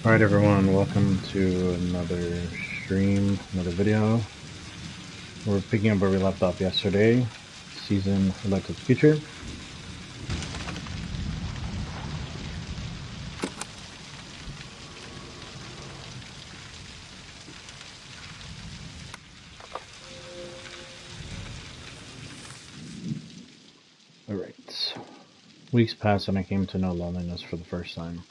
Alright everyone, welcome to another stream, another video. We're picking up where we left off yesterday, season Light to the Future. Alright. Weeks passed and I came to know loneliness for the first time.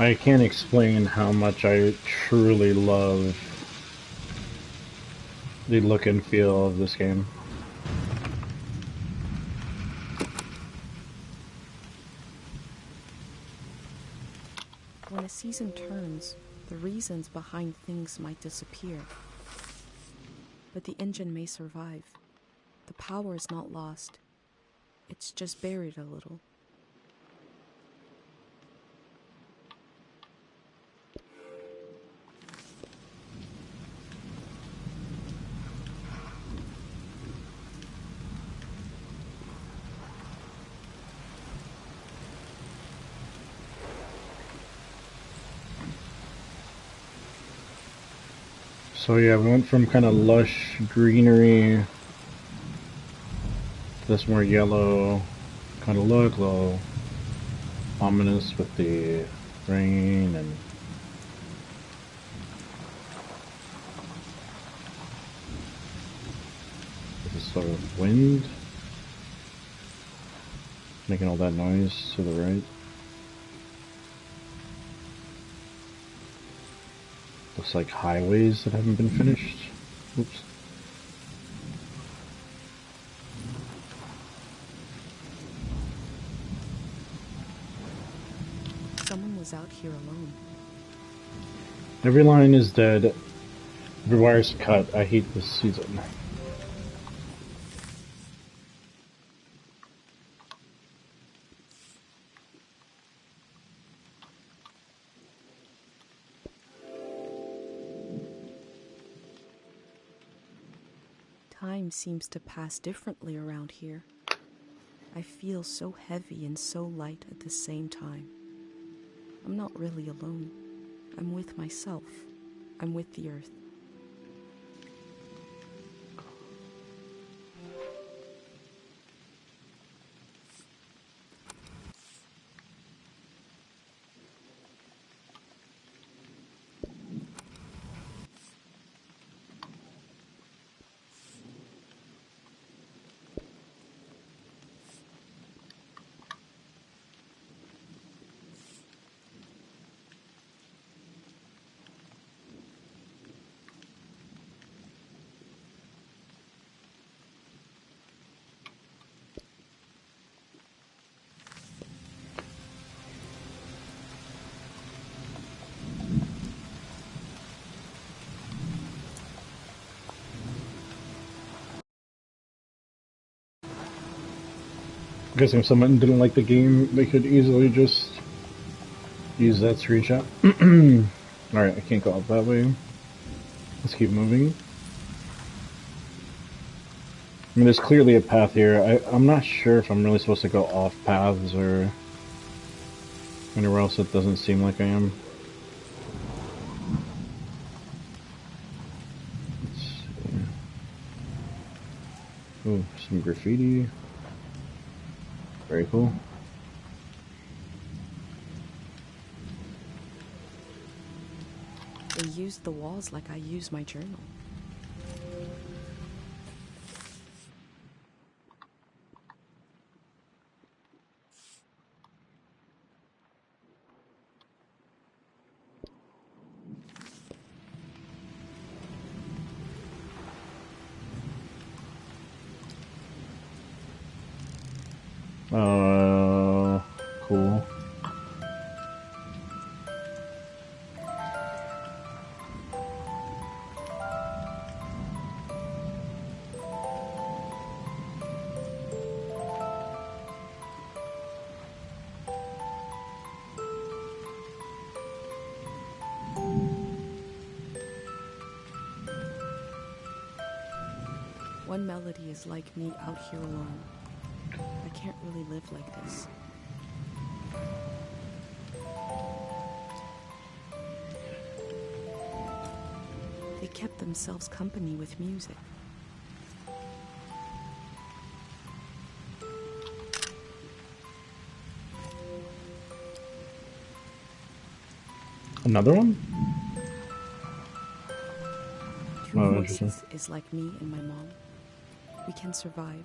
I can't explain how much I truly love the look and feel of this game. When a season turns, the reasons behind things might disappear. But the engine may survive. The power is not lost. It's just buried a little. So yeah, we went from kind of lush greenery to this more yellow kind of look, a little ominous with the rain and this sort of wind making all that noise to the right. Looks like highways that haven't been finished. Oops. Someone was out here alone. Every line is dead. Every wire's cut. I hate this season. Time seems to pass differently around here. I feel so heavy and so light at the same time. I'm not really alone. I'm with myself. I'm with the earth. I'm guessing someone didn't like the game, they could easily just use that screenshot. Alright, I can't go up that way. Let's keep moving. I mean, there's clearly a path here. I'm not sure if I'm really supposed to go off paths or anywhere else. It doesn't seem like I am. Let's see. Ooh, some graffiti. Very cool. They used the walls like I use my journal. Cool. One melody is like me out here alone. I can't really live like this. They kept themselves company with music. Another one? Two Oh, voices interesting. is like me and my mom. We can survive,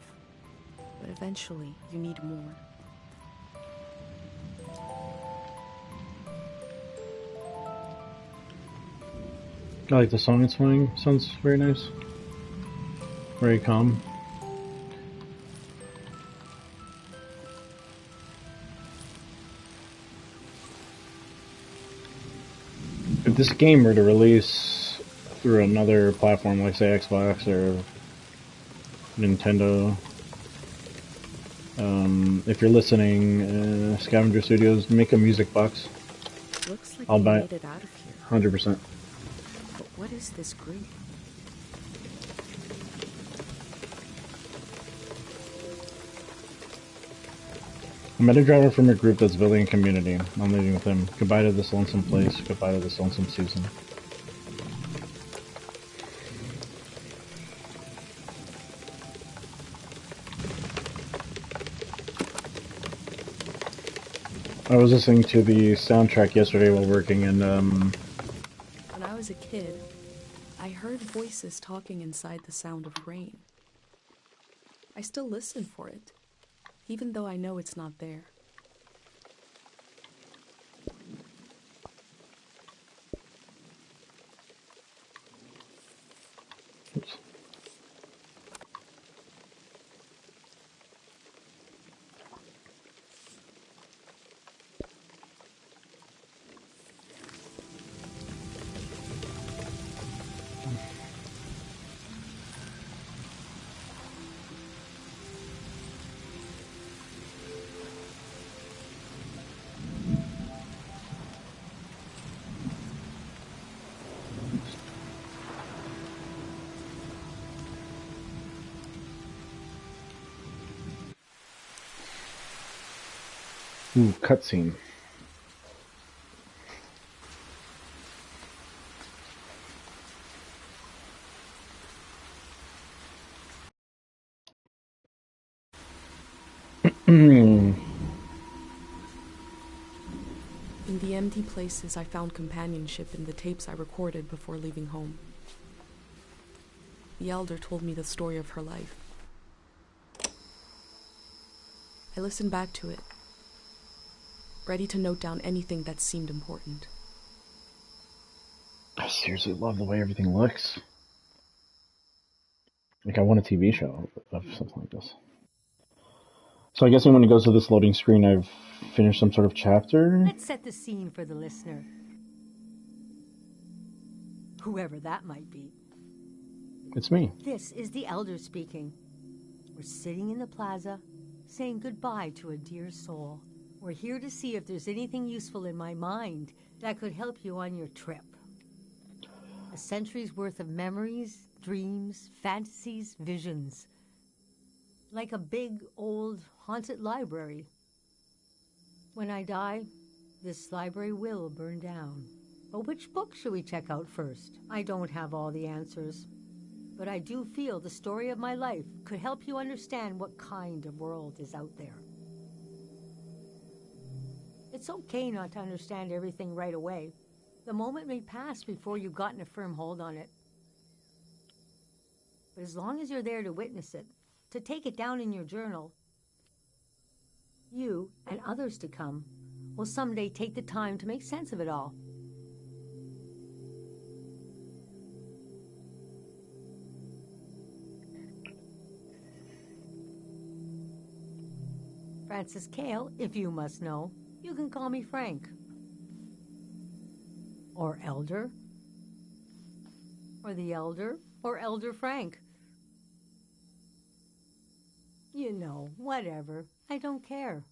but eventually you need more. I like the song it's playing. Sounds very nice. Very calm. If this game were to release through another platform, like say Xbox or Nintendo, if you're listening, Scavenger Studios, make a music box. Looks like I'll they buy made it. it out of here. 100%. But what is this group? I met a driver from a group that's building a community. I'm leaving with him. Goodbye to this lonesome place. Goodbye to this lonesome season. I was listening to the soundtrack yesterday while working, and When I was a kid, I heard voices talking inside the sound of rain. I still listen for it, even though I know it's not there. oops. Ooh, cutscene. In the empty places, I found companionship in the tapes I recorded before leaving home. The elder told me the story of her life. I listened back to it, ready to note down anything that seemed important. I seriously love the way everything looks. Like, I want a TV show of something like this. So I guess when it goes to this loading screen, I've finished some sort of chapter. Let's set the scene for the listener. Whoever that might be. It's me. This is the elder speaking. We're sitting in the plaza, saying goodbye to a dear soul. We're here to see if there's anything useful in my mind that could help you on your trip. A century's worth of memories, dreams, fantasies, visions. Like a big, old, haunted library. When I die, this library will burn down. But which book should we check out first? I don't have all the answers. But I do feel the story of my life could help you understand what kind of world is out there. It's okay not to understand everything right away. The moment may pass before you've gotten a firm hold on it. But as long as you're there to witness it, to take it down in your journal, you and others to come will someday take the time to make sense of it all. Francis Cale, if you must know. You can call me Frank. Or Elder. Or the Elder. Or Elder Frank. You know, whatever. I don't care.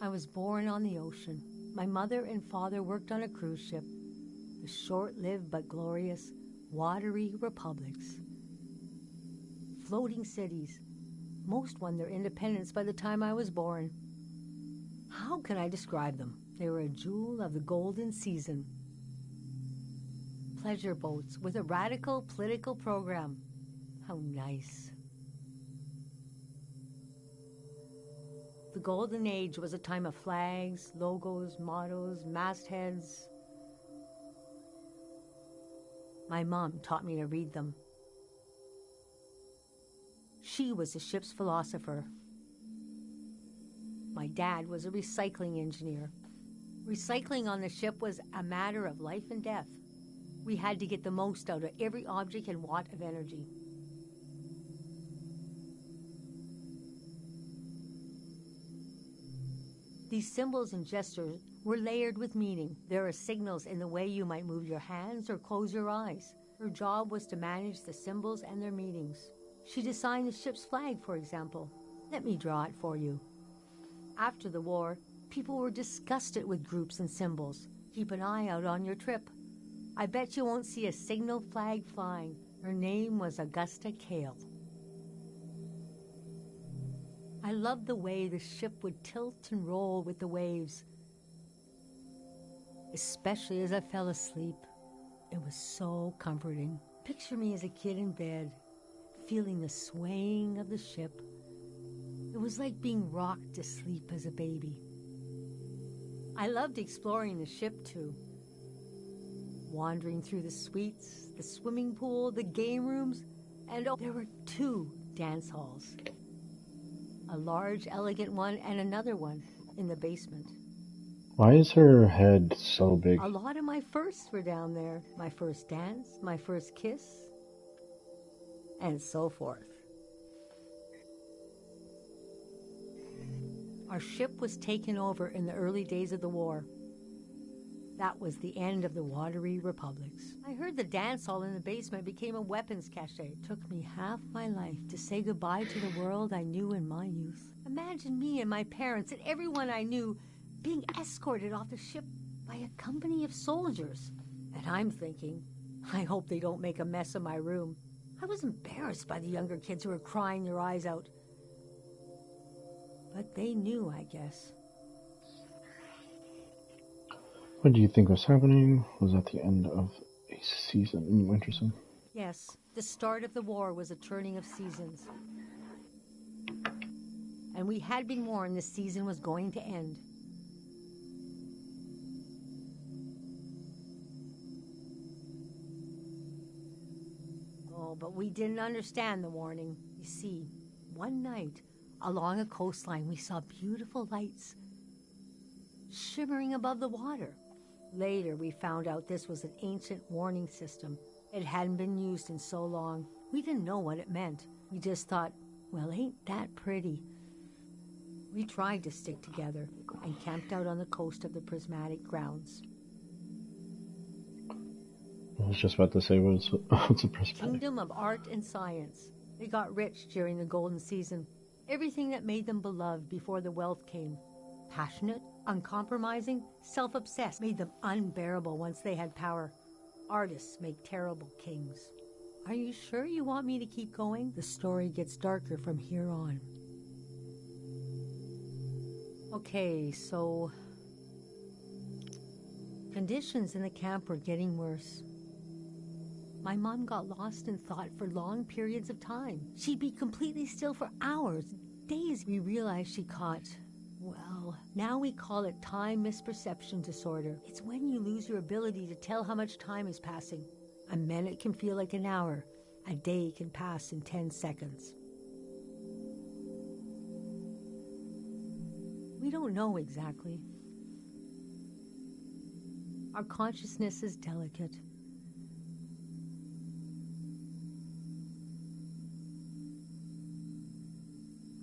I was born on the ocean. My mother and father worked on a cruise ship. The short-lived but glorious Watery Republics. floating cities. Most won their independence by the time I was born. How can I describe them? They were a jewel of the golden season. Pleasure boats with a radical political program. How nice. The Golden Age was a time of flags, logos, mottos, mastheads. My mom taught me to read them. She was a ship's philosopher. My dad was a recycling engineer. Recycling on the ship was a matter of life and death. We had to get the most out of every object and watt of energy. These symbols and gestures were layered with meaning. There are signals in the way you might move your hands or close your eyes. Her job was to manage the symbols and their meanings. She designed the ship's flag, for example. Let me draw it for you. After the war, people were disgusted with groups and symbols. Keep an eye out on your trip. I bet you won't see a signal flag flying. Her name was Augusta Kale. I loved the way the ship would tilt and roll with the waves, especially as I fell asleep. It was so comforting. Picture me as a kid in bed, feeling the swaying of the ship. It was like being rocked to sleep as a baby. I loved exploring the ship too. Wandering through the suites, the swimming pool, the game rooms, and there were 2 dance halls. A large, elegant one and another one in the basement. Why is her head so big? A lot of my firsts were down there. My first dance, my first kiss, and so forth. Our ship was taken over in the early days of the war. That was the end of the watery republics. I heard the dance hall in the basement became a weapons cache. It took me half my life to say goodbye to the world I knew in my youth. Imagine me and my parents and everyone I knew being escorted off the ship by a company of soldiers. And I'm thinking, I hope they don't make a mess of my room. I was embarrassed by the younger kids who were crying their eyes out. But they knew, I guess. What do you think was happening? Was that the end of a season? Interesting. Yes, the start of the war was a turning of seasons. And we had been warned this season was going to end. Oh, but we didn't understand the warning. You see, one night, along a coastline, we saw beautiful lights shimmering above the water. Later, we found out this was an ancient warning system. It hadn't been used in so long. We didn't know what it meant. We just thought, well, ain't that pretty? We tried to stick together and camped out on the coast of the prismatic grounds. I was just about to say, what's a prismatic? Kingdom of art and science. They got rich during the golden season. Everything that made them beloved before the wealth came. Passionate, uncompromising, self-obsessed, made them unbearable once they had power. Artists make terrible kings. Are you sure you want me to keep going? The story gets darker from here on. Okay, so conditions in the camp were getting worse. My mom got lost in thought for long periods of time. She'd be completely still for hours, days. We realized she caught, well, now we call it time misperception disorder. It's when you lose your ability to tell how much time is passing. A minute can feel like an hour. A day can pass in 10 seconds. We don't know exactly. Our consciousness is delicate.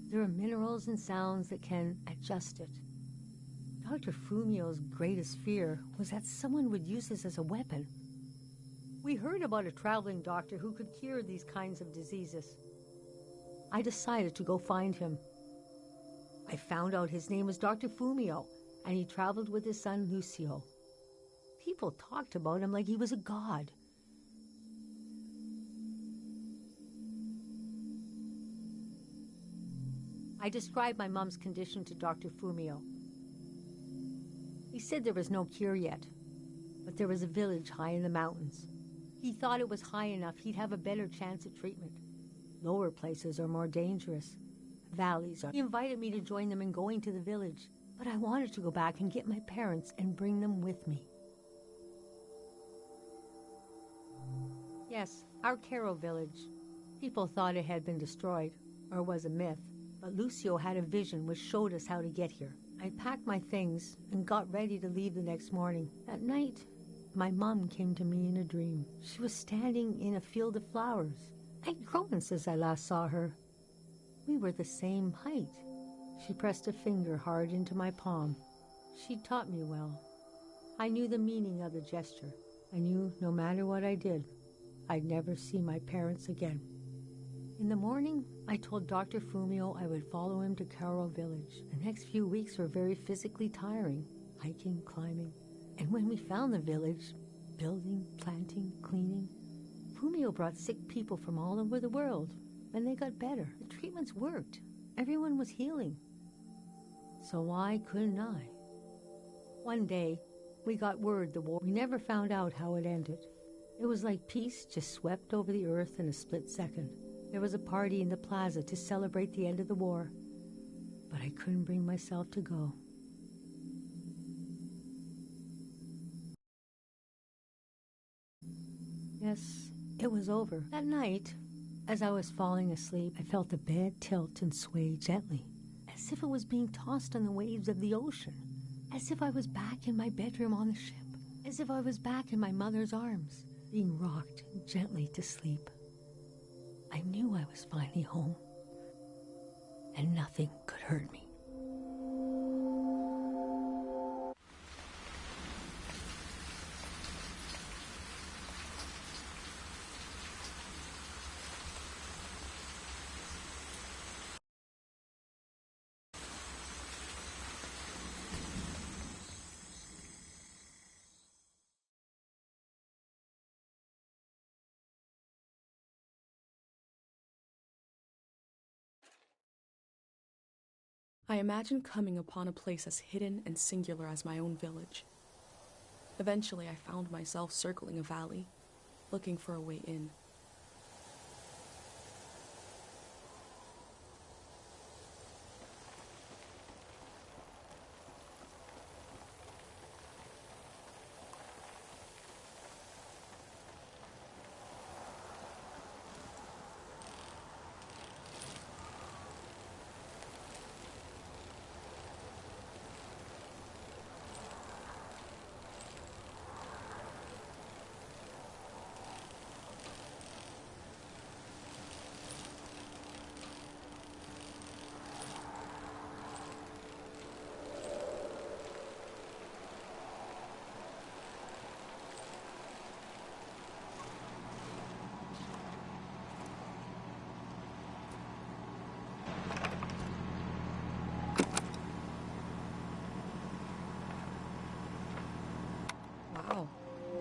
There are minerals and sounds that can adjust it. Dr. Fumio's greatest fear was that someone would use this as a weapon. We heard about a traveling doctor who could cure these kinds of diseases. I decided to go find him. I found out his name was Dr. Fumio, and he traveled with his son Lucio. People talked about him like he was a god. I described my mom's condition to Dr. Fumio. He said there was no cure yet, but there was a village high in the mountains. He thought it was high enough he'd have a better chance at treatment. Lower places are more dangerous. Valleys are. He invited me to join them in going to the village, but I wanted to go back and get my parents and bring them with me. Yes, our Caro village. People thought it had been destroyed, or was a myth, but Lucio had a vision which showed us how to get here. I packed my things and got ready to leave the next morning. At night, my mom came to me in a dream. She was standing in a field of flowers. I'd grown since I last saw her. We were the same height. She pressed a finger hard into my palm. She taught me well. I knew the meaning of the gesture. I knew no matter what I did, I'd never see my parents again. In the morning, I told Dr. Fumio I would follow him to Caro village. The next few weeks were very physically tiring, hiking, climbing. And when we found the village, building, planting, cleaning, Fumio brought sick people from all over the world, and they got better. The treatments worked. Everyone was healing. So why couldn't I? One day, we got word the war. We never found out how it ended. It was like peace just swept over the earth in a split second. There was a party in the plaza to celebrate the end of the war, but I couldn't bring myself to go. Yes, it was over. That night, as I was falling asleep, I felt the bed tilt and sway gently, as if it was being tossed on the waves of the ocean, as if I was back in my bedroom on the ship, as if I was back in my mother's arms, being rocked gently to sleep. I knew I was finally home, and nothing could hurt me. I imagined coming upon a place as hidden and singular as my own village. Eventually, I found myself circling a valley, looking for a way in. Wow,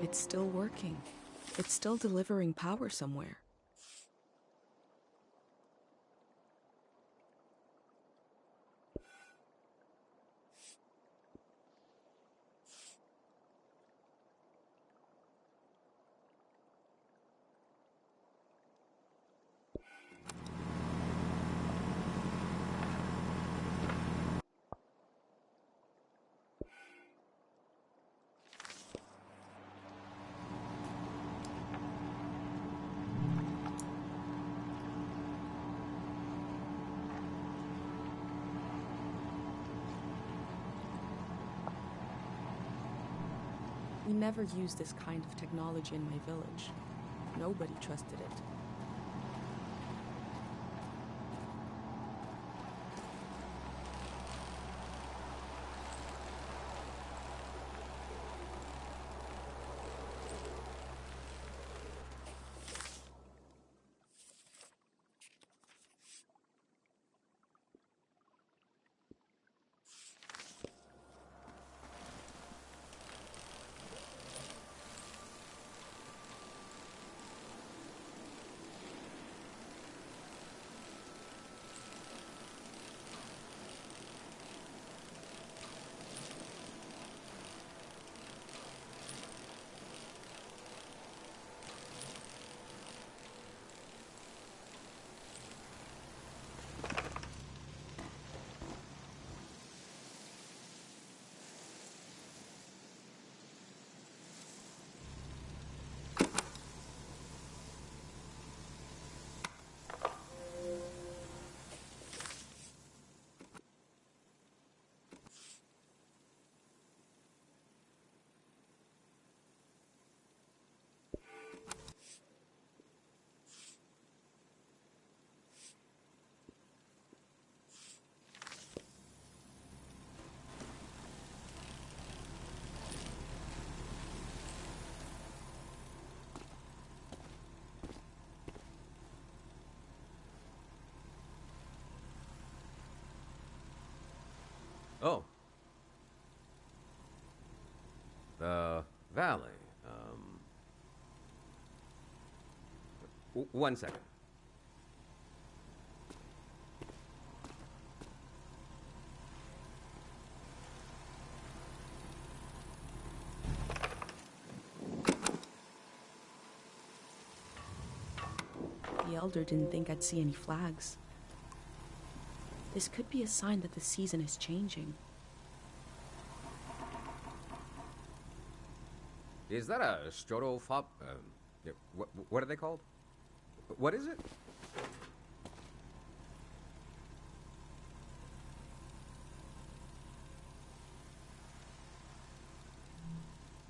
it's still working. It's still delivering power somewhere. We never used this kind of technology in my village. Nobody trusted it. Oh. The valley. One second. The Elder didn't think I'd see any flags. This could be a sign that the season is changing. Is that a strotophob? What are they called? What is it?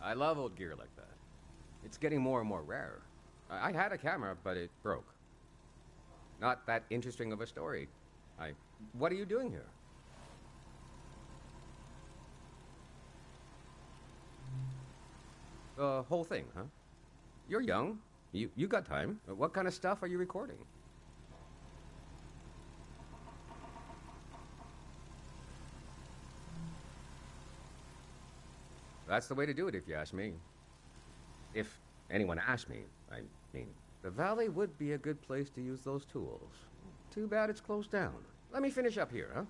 I love old gear like that. It's getting more and more rare. I had a camera, but it broke. Not that interesting of a story. What are you doing here? The whole thing, huh? You're young. You got time. What kind of stuff are you recording? That's the way to do it, if you ask me. If anyone asked me, I mean, the valley would be a good place to use those tools. Too bad it's closed down. Let me finish up here, huh?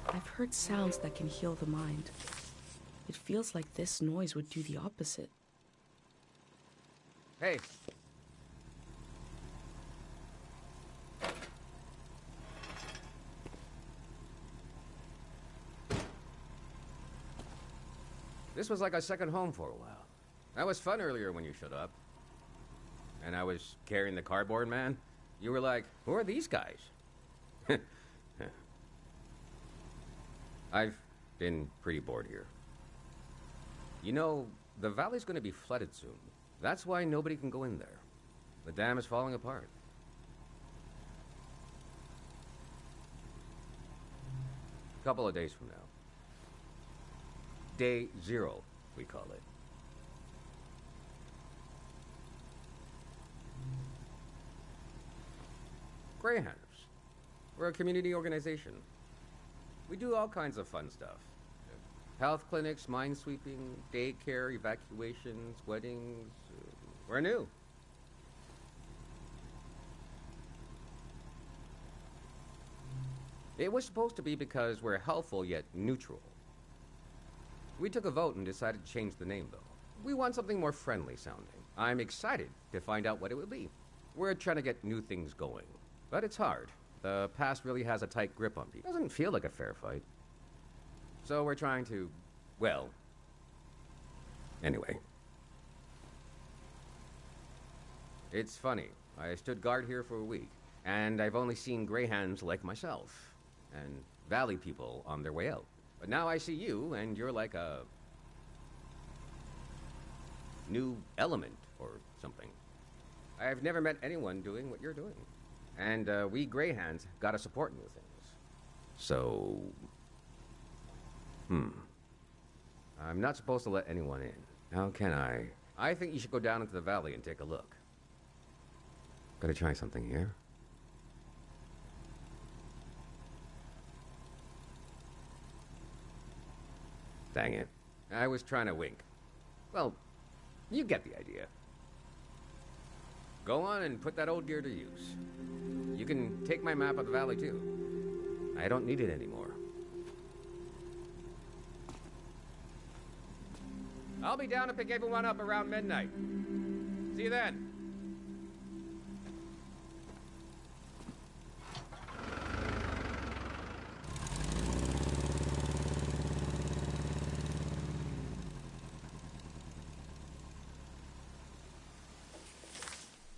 I've heard sounds that can heal the mind. It feels like this noise would do the opposite. Hey. This was like a second home for a while. That was fun earlier when you showed up. And I was carrying the cardboard man. You were like, who are these guys? I've been pretty bored here. You know, the valley's gonna be flooded soon. That's why nobody can go in there. The dam is falling apart. A couple of days from now. Day 0, we call it. Greyhounders. We're a community organization. We do all kinds of fun stuff. Health clinics, mine sweeping, daycare, evacuations, weddings. We're new. It was supposed to be because we're helpful yet neutral. We took a vote and decided to change the name, though. We want something more friendly sounding. I'm excited to find out what it would be. We're trying to get new things going. But it's hard. The past really has a tight grip on people. It doesn't feel like a fair fight. So we're trying to, well, anyway. It's funny. I stood guard here for a week, and I've only seen greyhounds like myself, and valley people on their way out. But now I see you, and you're like a new element or something. I've never met anyone doing what you're doing. And we greyhounds gotta support new things. So, I'm not supposed to let anyone in. How can I? I think you should go down into the valley and take a look. Gotta try something here. Dang it. I was trying to wink. Well, you get the idea. Go on and put that old gear to use. You can take my map of the valley, too. I don't need it anymore. I'll be down to pick everyone up around midnight. See you then.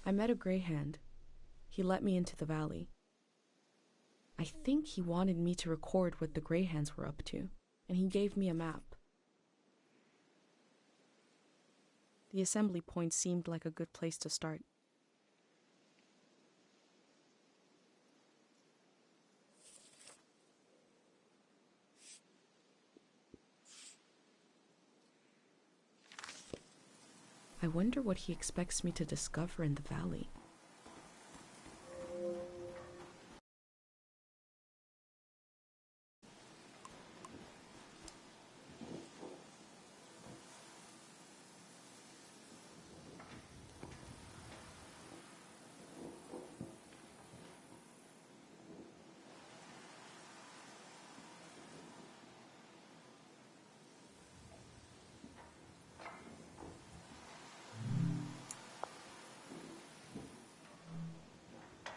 I met a greyhound. He let me into the valley. I think he wanted me to record what the greyhounds were up to, and he gave me a map. The assembly point seemed like a good place to start. I wonder what he expects me to discover in the valley.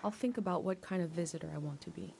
I'll think about what kind of visitor I want to be.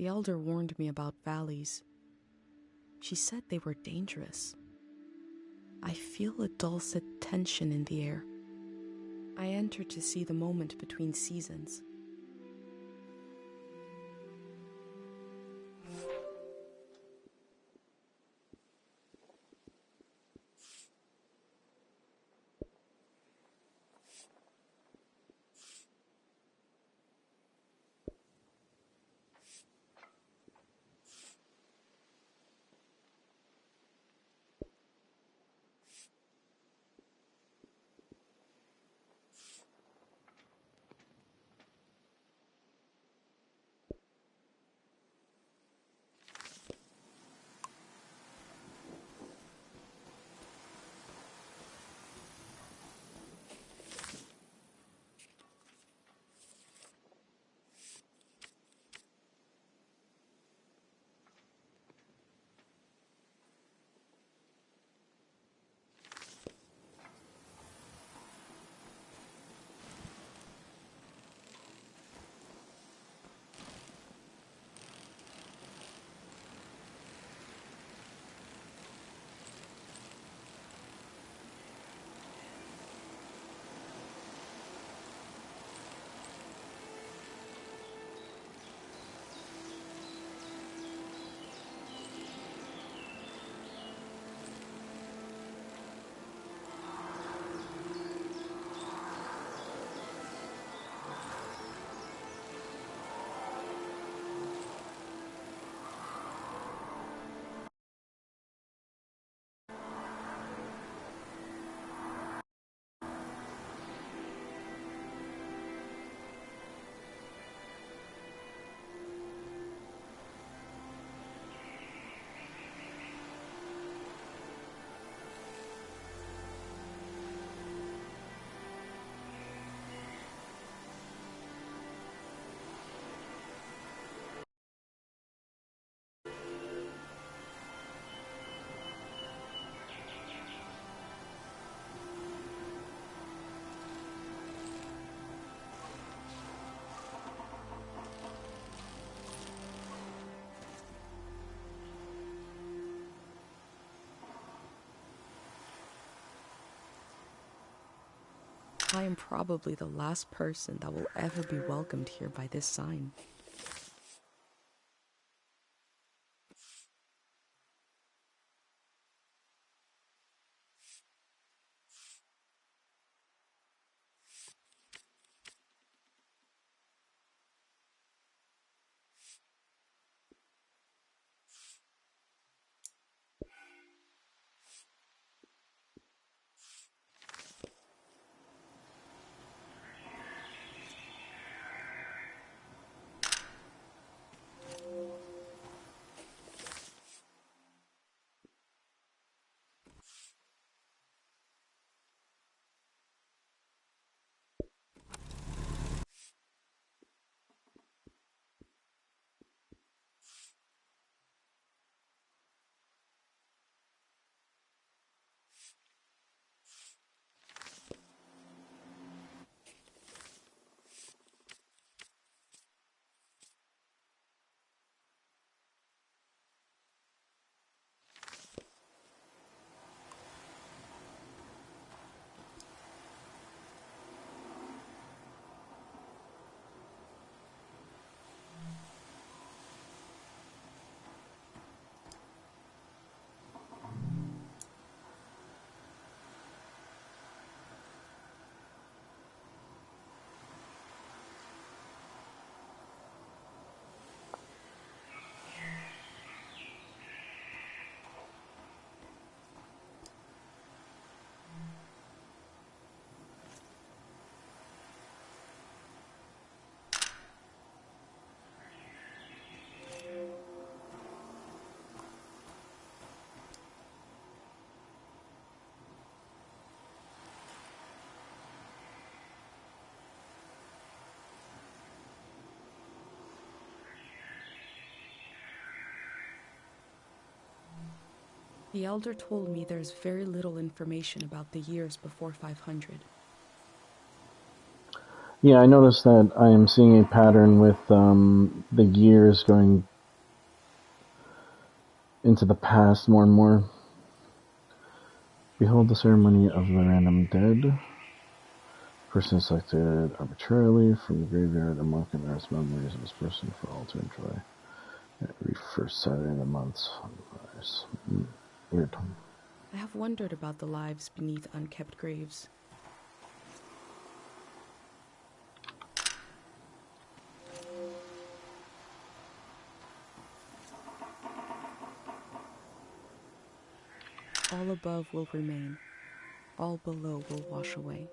The elder warned me about valleys. She said they were dangerous. I feel a dulcet tension in the air. I enter to see the moment between seasons. I am probably the last person that will ever be welcomed here by this sign. The elder told me there's very little information about the years before 500. Yeah, I noticed that I am seeing a pattern with the years going into the past more and more. Behold the ceremony of the random dead. Person selected arbitrarily from the graveyard. A monk can earth memories of this person for all to enjoy. Every first Saturday in the month. Nice. Weird. I have wondered about the lives beneath unkept graves. All above will remain. All below will wash away.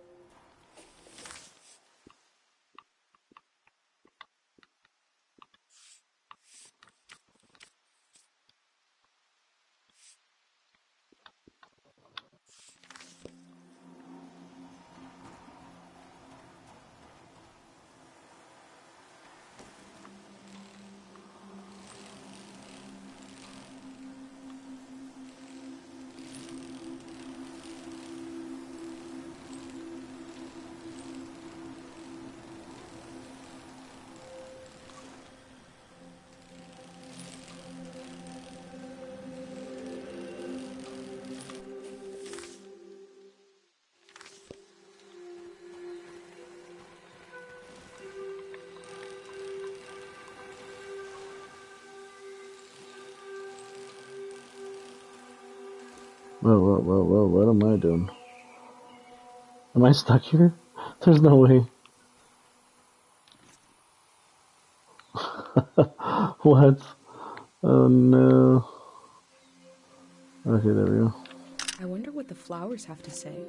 Whoa, what am I doing? Am I stuck here? There's no way. What? Oh no. Okay, there we go. I wonder what the flowers have to say.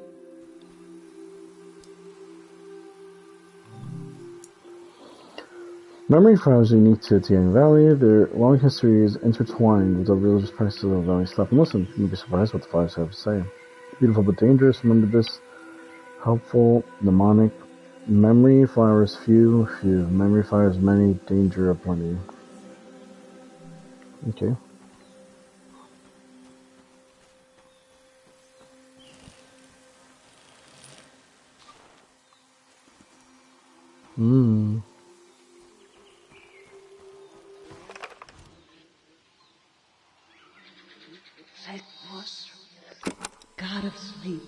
Memory flowers are unique to Tiang Valley. Their long history is intertwined with the religious practices of the valley. Stop and listen. You'll be surprised what the flowers have to say. Beautiful but dangerous. Remember this. Helpful, mnemonic. Memory flowers few. Memory flowers many. Danger aplenty. Okay. God of sleep.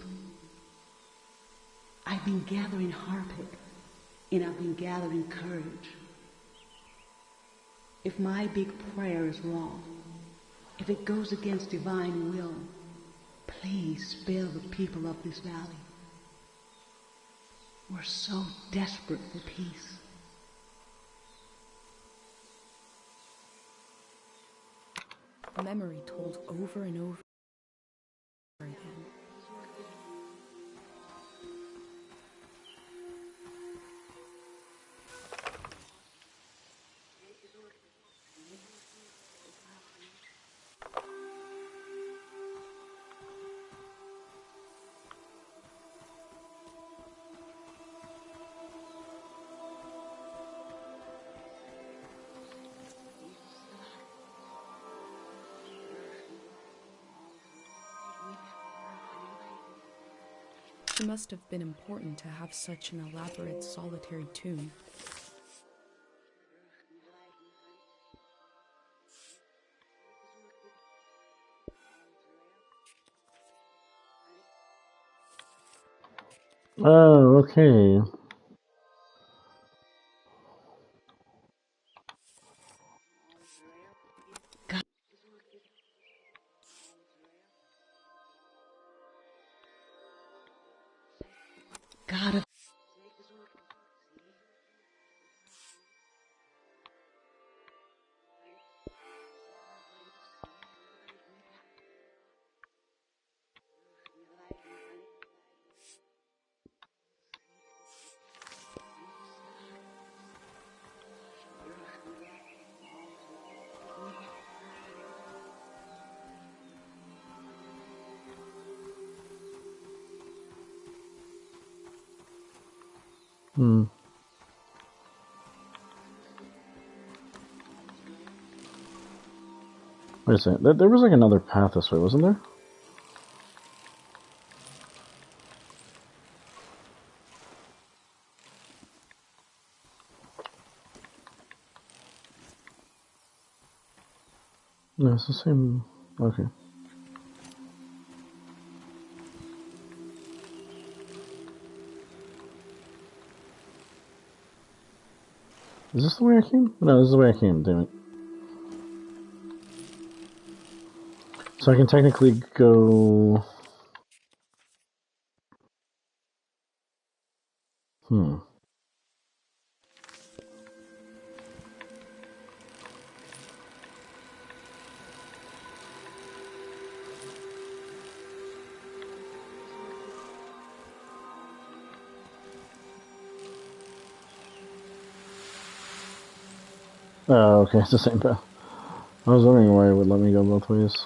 I've been gathering Harpic, and I've been gathering courage. If my big prayer is wrong, if it goes against divine will, please spare the people of this valley. We're so desperate for peace. Memory told over and over again. It must have been important to have such an elaborate solitary tomb. Oh, okay. God of Wait a second. There was like another path this way, wasn't there? No, it's the same. Okay. Is this the way I came? No, this is the way I came, damn it. So I can technically go... Oh, okay, it's the same path. I was wondering why it would let me go both ways.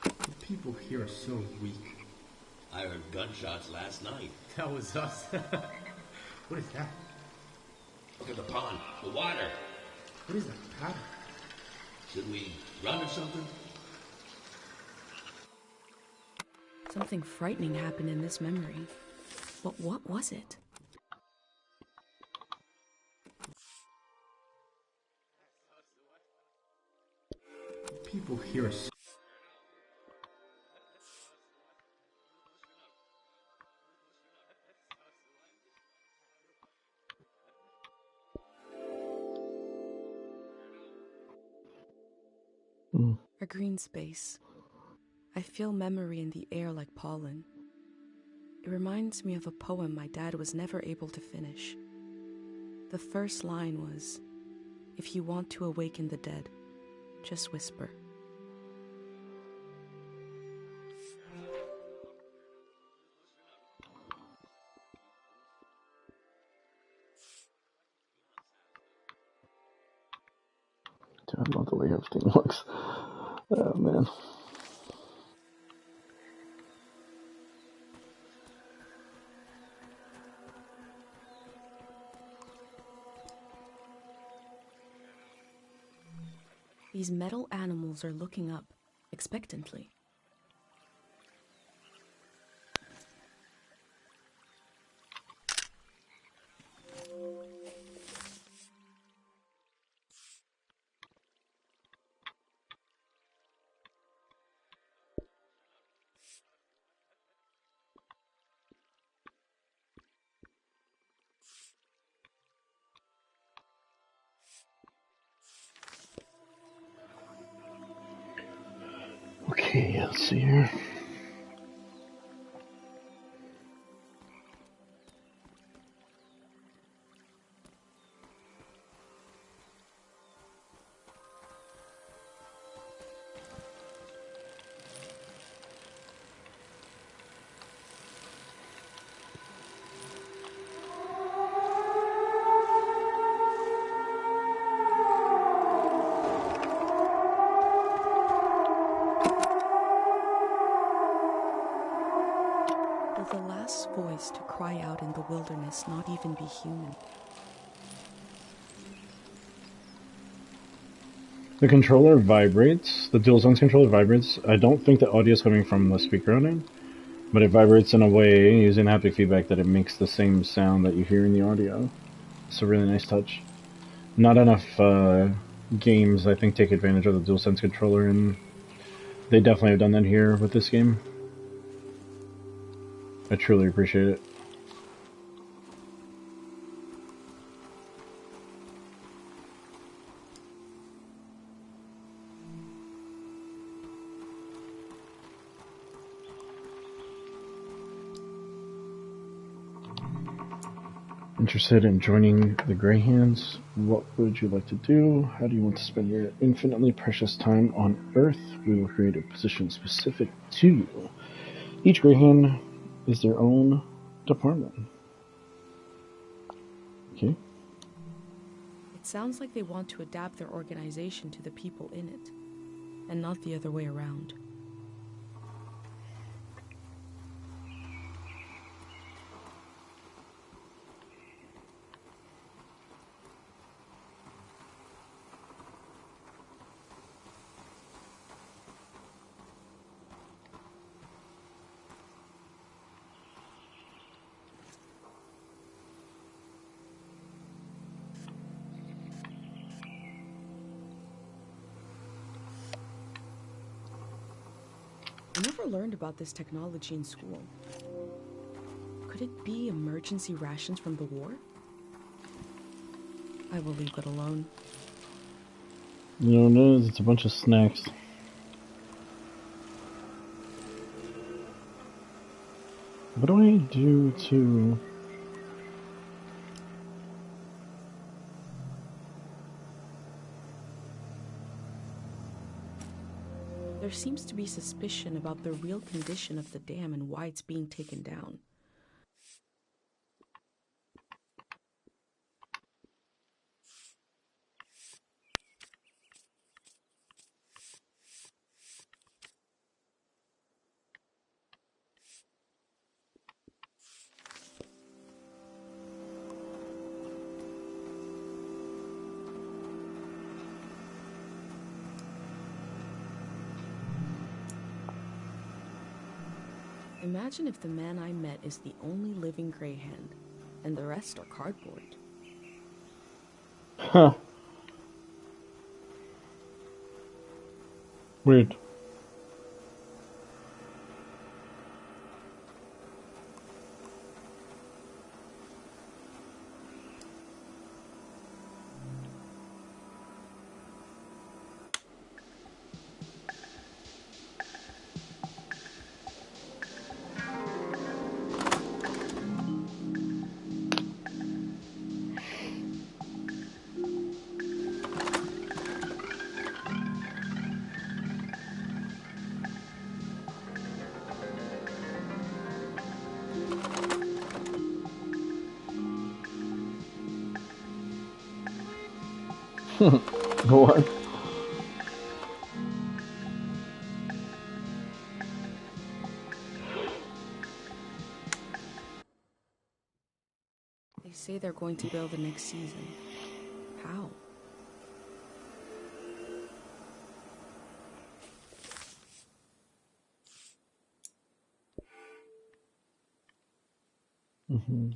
The people here are so weak. I heard gunshots last night. That was us. What is that? Look at the pond, the water. What is that pattern? Should we run or something? Something frightening happened in this memory. But what was it? The people here are so... A green space. I feel memory in the air like pollen. It reminds me of a poem my dad was never able to finish. The first line was, "If you want to awaken the dead, just whisper." Dude, I love the way everything looks. Oh, man. These metal animals are looking up, expectantly. Okay, let's see here. Will the last voice to cry out in the wilderness not even be human? The controller vibrates. The DualSense controller vibrates. I don't think the audio is coming from the speaker on it, but it vibrates in a way using haptic feedback that it makes the same sound that you hear in the audio. It's a really nice touch. Not enough games, I think, take advantage of the DualSense controller, and they definitely have done that here with this game. I truly appreciate it. Interested in joining the Greyhands? What would you like to do? How do you want to spend your infinitely precious time on Earth? We will create a position specific to you. Each Greyhand is their own department. Okay. It sounds like they want to adapt their organization to the people in it, and not the other way around. I never learned about this technology in school. Could it be emergency rations from the war? I will leave it alone. You know what it is? It's a bunch of snacks. What do I do to... There seems to be suspicion about the real condition of the dam and why it's being taken down. Imagine if the man I met is the only living Greyhand, and the rest are cardboard. Huh. Weird. What? They say they're going to build the next season. How? Mm-hmm.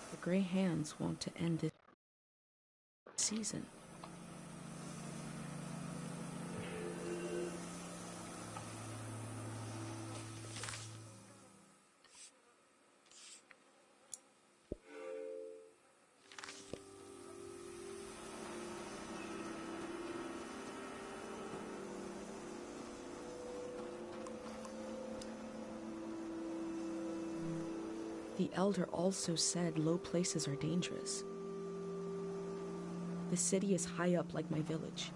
The Grey Hands want to end this season. The Elder also said low places are dangerous. The city is high up like my village.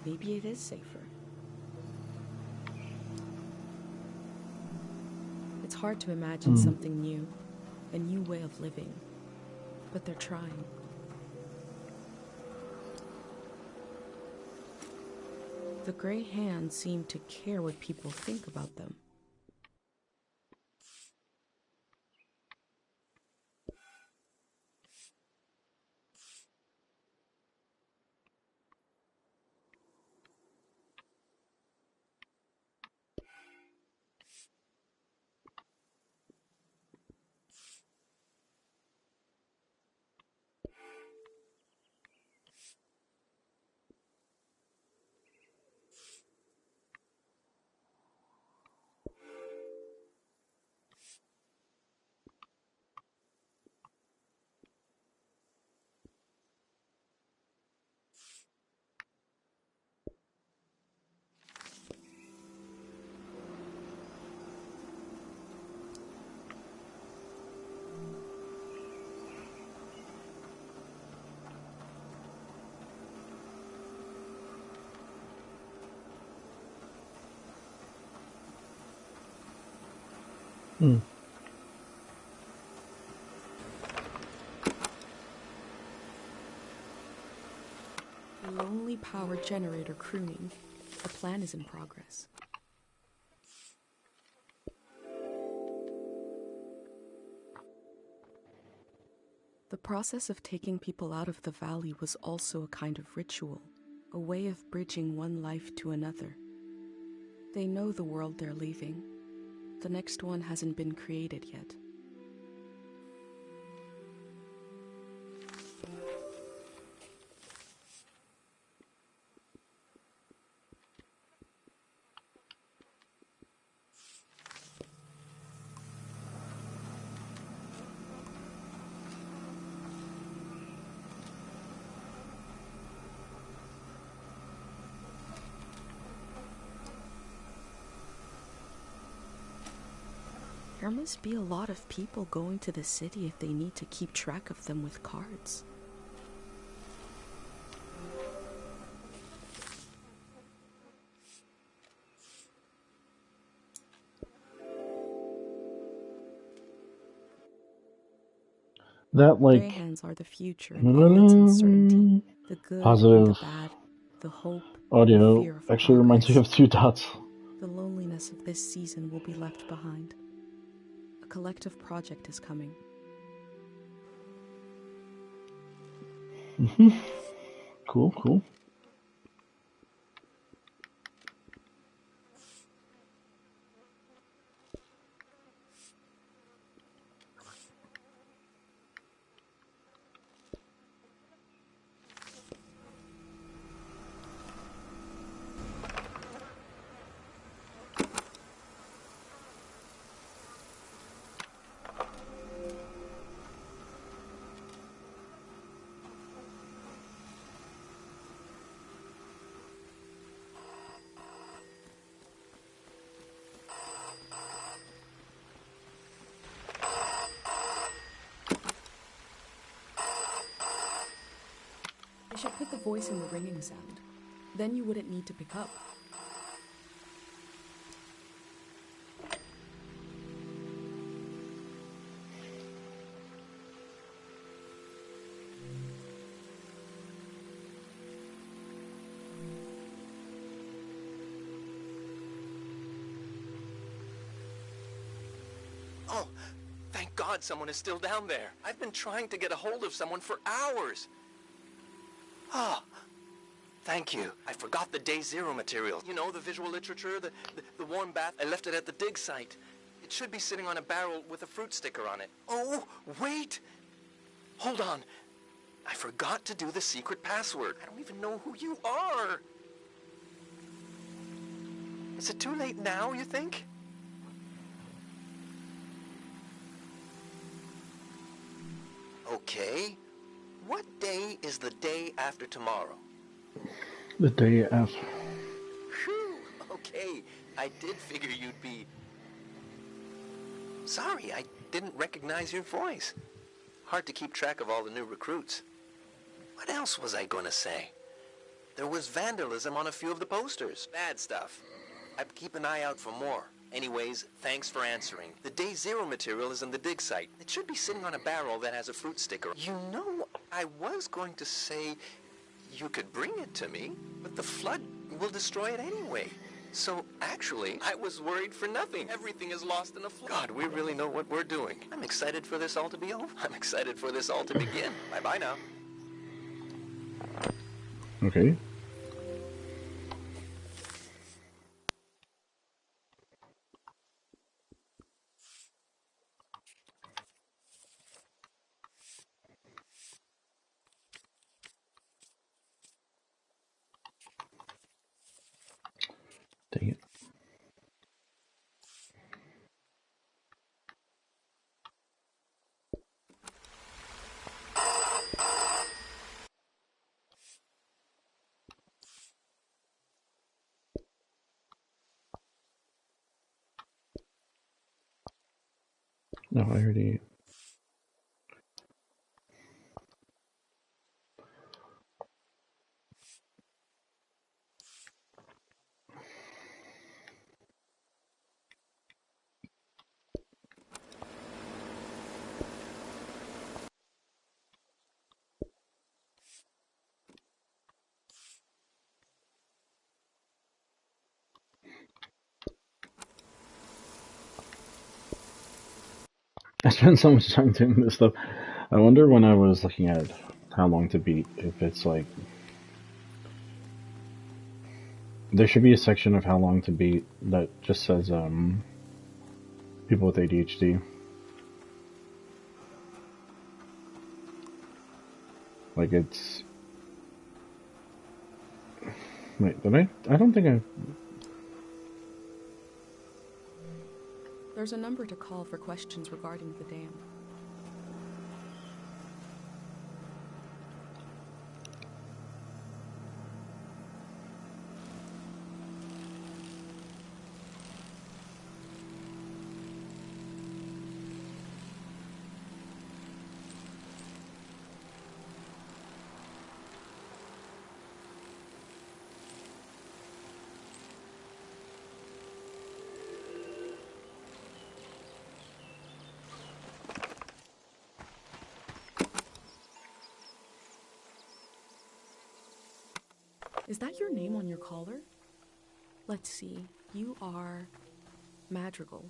Maybe it is safer. It's hard to imagine something new, a new way of living, but they're trying. The Grey Hands seem to care what people think about them. Hmm. Lonely power generator crooning. A plan is in progress. The process of taking people out of the valley was also a kind of ritual, a way of bridging one life to another. They know the world they're leaving. The next one hasn't been created yet. There must be a lot of people going to the city if they need to keep track of them with cards. That, like, Greyhands are the future and all its uncertainty. The good and positive the bad, the hope and the audio fear of actually reminds me progress. of Two Dots. The loneliness of this season will be left behind. A collective project is coming. Cool, cool. I should put the voice in the ringing sound. Then you wouldn't need to pick up. Oh, thank God someone is still down there. I've been trying to get a hold of someone for hours. Ah, thank you. I forgot the Day Zero material. You know, the visual literature, the warm bath. I left it at the dig site. It should be sitting on a barrel with a fruit sticker on it. Oh, wait! Hold on. I forgot to do the secret password. I don't even know who you are. Is it too late now, you think? Okay. What day is the day after tomorrow? The day after. Phew. Okay. I did figure you'd be... Sorry, I didn't recognize your voice. Hard to keep track of all the new recruits. What else was I gonna say? There was vandalism on a few of the posters. Bad stuff. I'd keep an eye out for more. Anyways, thanks for answering. The Day Zero material is in the dig site. It should be sitting on a barrel that has a fruit sticker. You know, I was going to say you could bring it to me, but the flood will destroy it anyway. So, actually, I was worried for nothing. Everything is lost in a flood. God, we really know what we're doing. I'm excited for this all to be over. I'm excited for this all to begin. Bye-bye now. Okay. Dang it. No, I already... I spent so much time doing this stuff. I wonder when I was looking at how long to beat, if it's like... There should be a section of how long to beat that just says, people with ADHD. Like it's... Wait, did I don't think I... There's a number to call for questions regarding the dam. Is that your name on your collar? Let's see. You are Madrigal.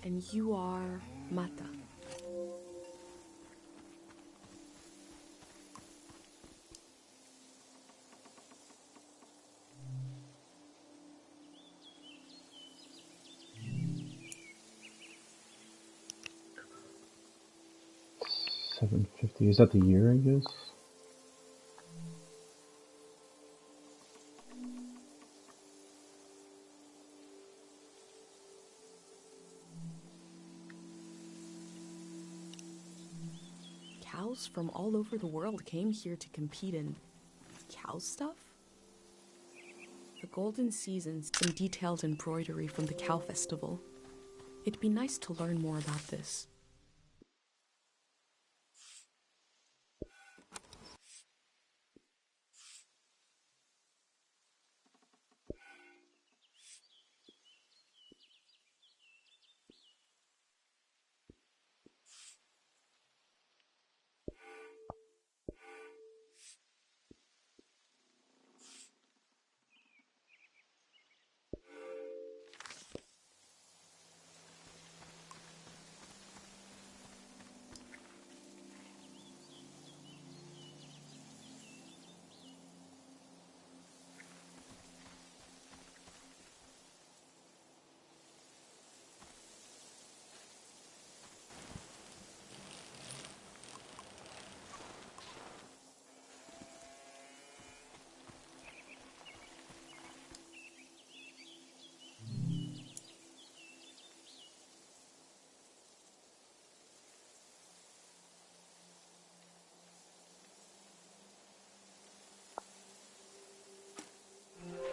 And you are Mata. $750. Is that the year, I guess? Cows from all over the world came here to compete in cow stuff? The golden seasons and detailed embroidery from the cow festival. It'd be nice to learn more about this.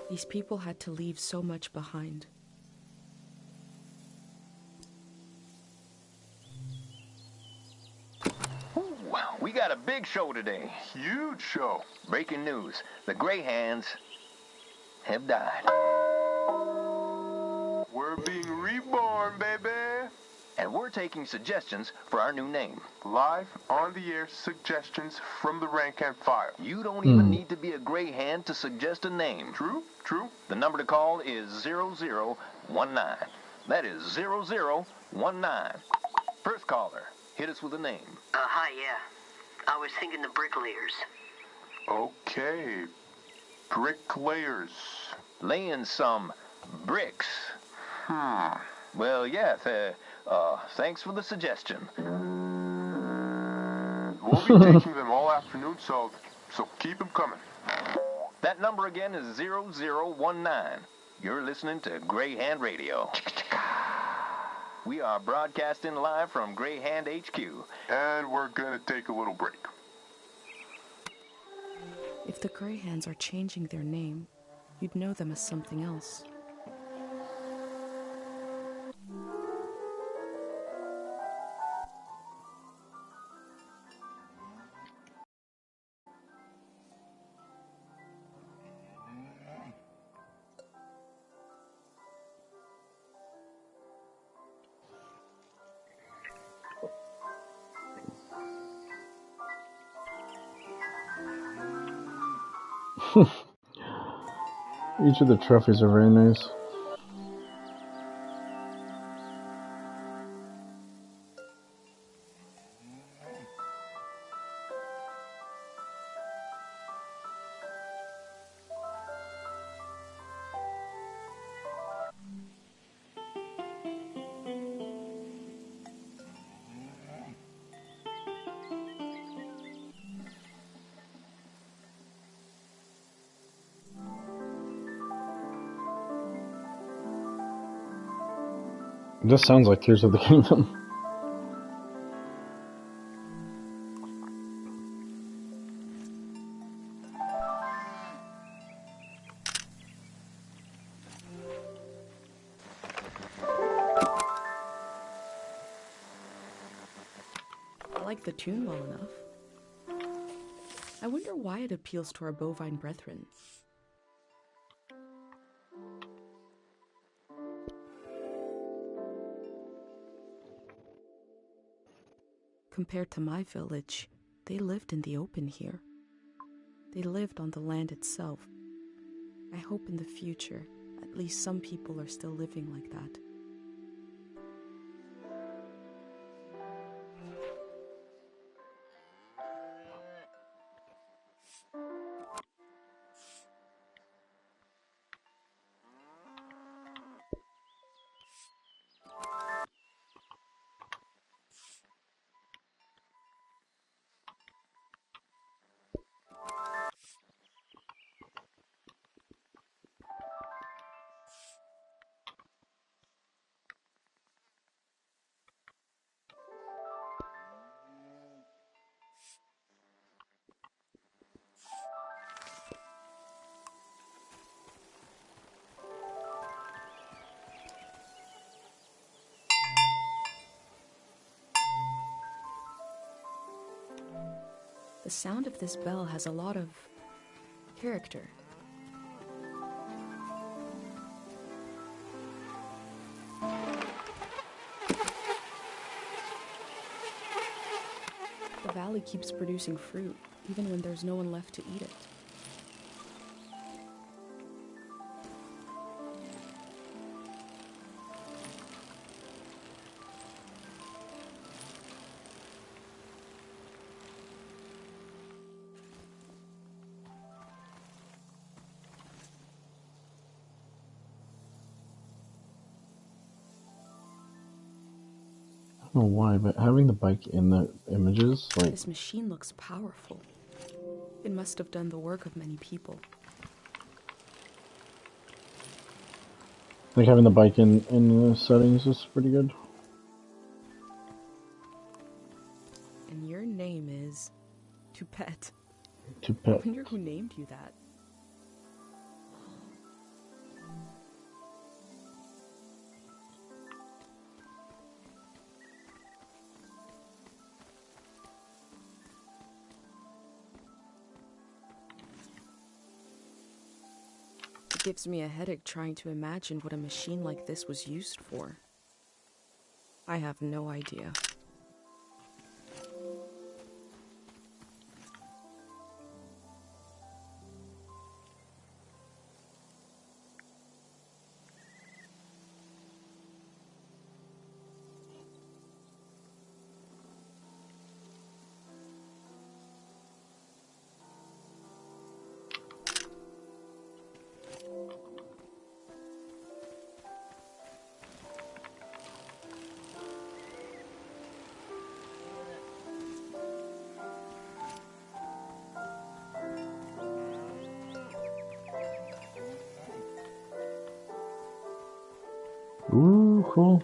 These people had to leave so much behind. We got a big show today. Huge show. Breaking news. The Greyhands have died. We're being reborn, baby. And we're taking suggestions for our new name. Live on the air suggestions from the rank and file. You don't even need to be a Greyhand to suggest a name. True, true. The number to call is 0019. That is 0019. First caller, hit us with a name. Hi, yeah. I was thinking the Bricklayers. Okay. Bricklayers. Laying some bricks. Well, yeah, thanks for the suggestion. We'll be taking them all afternoon, so keep them coming. That number again is 0019. You're listening to Greyhand Radio. We are broadcasting live from Greyhand HQ. And we're gonna take a little break. If the Greyhands are changing their name, you'd know them as something else. Each of the trophies are very nice. It just sounds like Tears of the Kingdom. like the tune well enough. I wonder why it appeals to our bovine brethren. Compared to my village, they lived in the open here. They lived on the land itself. I hope in the future, at least some people are still living like that. The sound of this bell has a lot of character. The valley keeps producing fruit, even when there's no one left to eat it. I don't know why, but having the bike in the images, like... This machine looks powerful. It must have done the work of many people. Like having the bike in the settings is pretty good. And your name is Toupette. Toupette. I wonder who named you that. It gives me a headache trying to imagine what a machine like this was used for. I have no idea. Ooh, cool.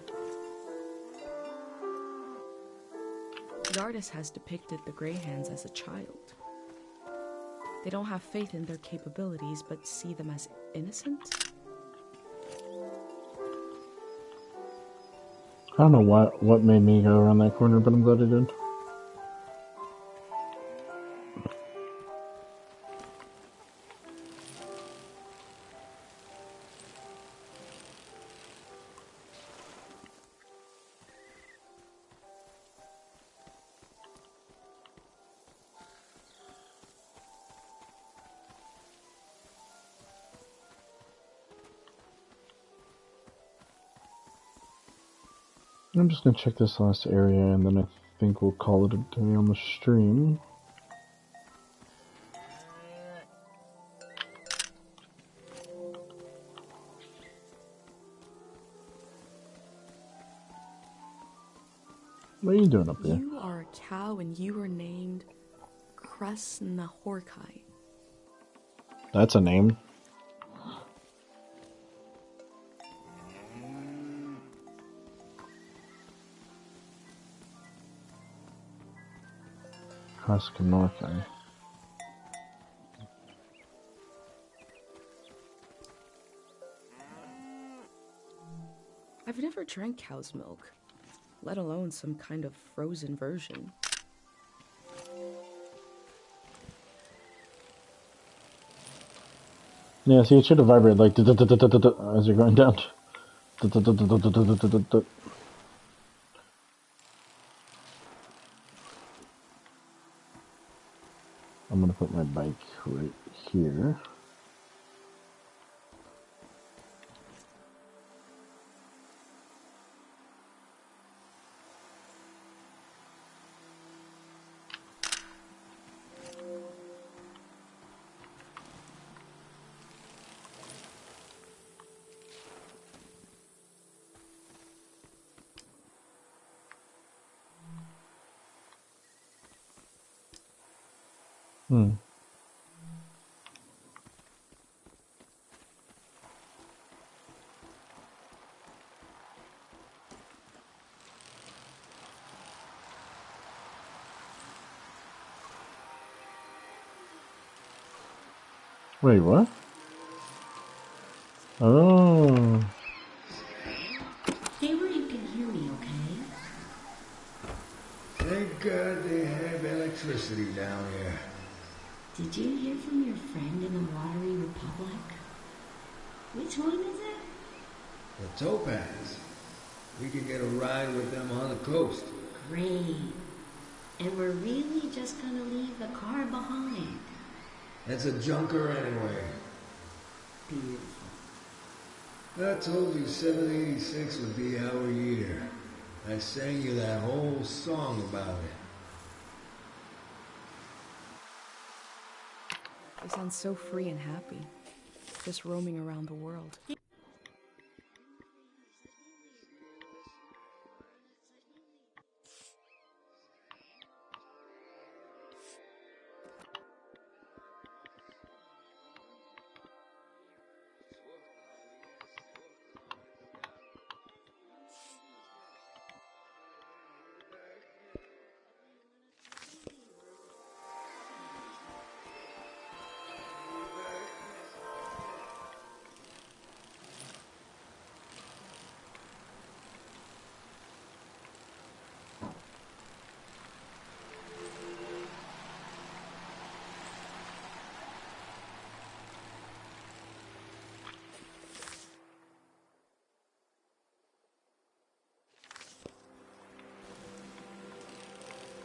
The artist has depicted the Greyhands as a child. They don't have faith in their capabilities, but see them as innocent? I don't know what made me go around that corner, but I'm glad I did. I'm just gonna check this last area, and then I think we'll call it a day on the stream. What are you doing up here? You are a cow and you are named Krasnahorkai. That's a name. Krasnahorkai. I've never drank cow's milk, let alone some kind of frozen version. Yeah, see, it should have vibrated like as you're going down. I'm gonna put my bike right here. Wait, what? Oh. Stay where you can hear me, okay? Thank God they have electricity down here. Did you hear from your friend in the Watery Republic? Which one is it? The Topaz. We could get a ride with them on the coast. Great. And we're really just gonna leave the car behind. That's a junker anyway. Beautiful. I told you 786 would be our year. I sang you that whole song about it. They sound so free and happy, just roaming around the world.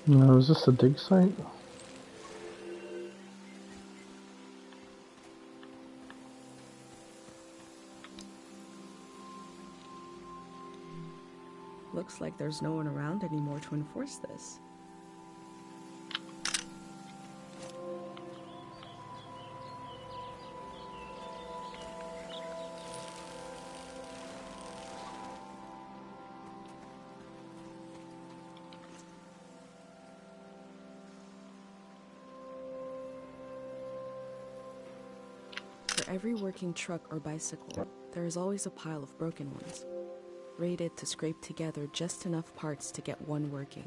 No, is this a dig site? Looks like there's no one around anymore to enforce this. For every working truck or bicycle, there is always a pile of broken ones, rated to scrape together just enough parts to get one working.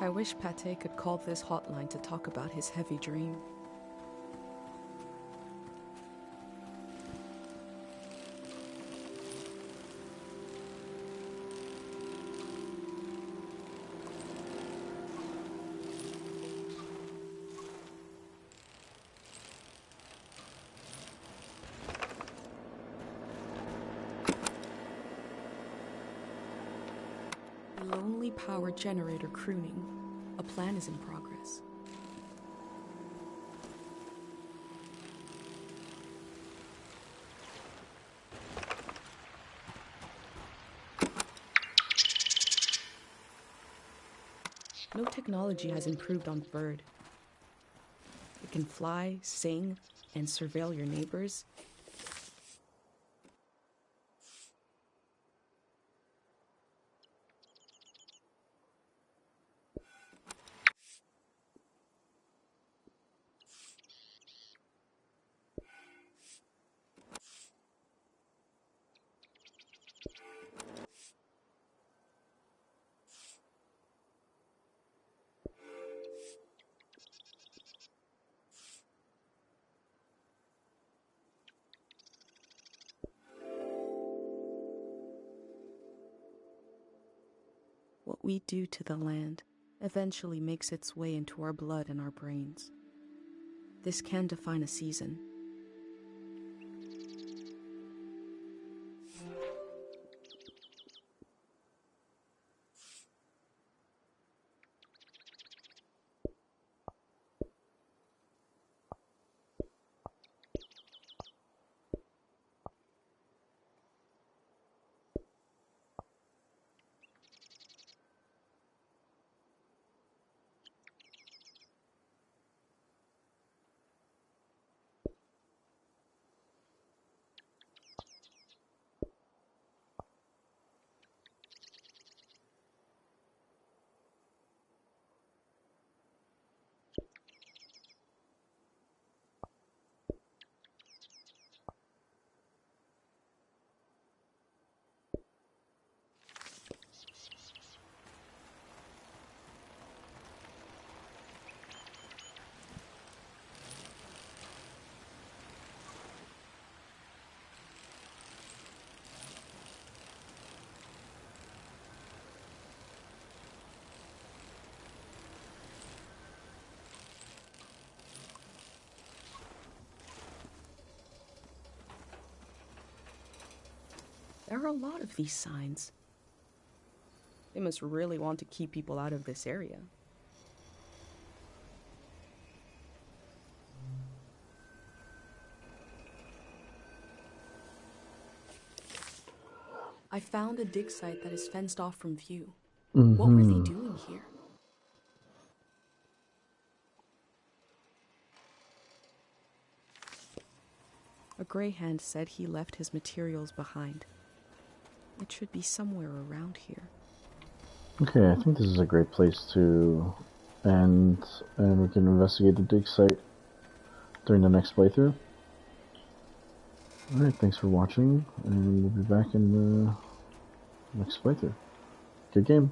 I wish Pate could call this hotline to talk about his heavy dream. Lonely power generator crooning. A plan is in progress. No technology has improved on Bird. It can fly, sing, and surveil your neighbors. What we do to the land eventually makes its way into our blood and our brains. This can define a season. There are a lot of these signs. They must really want to keep people out of this area. I found a dig site that is fenced off from view. What were they doing here? A greyhound said he left his materials behind. It should be somewhere around here. Okay, I think this is a great place to end, and we can investigate the dig site during the next playthrough. Alright, thanks for watching, and we'll be back in the next playthrough. Good game.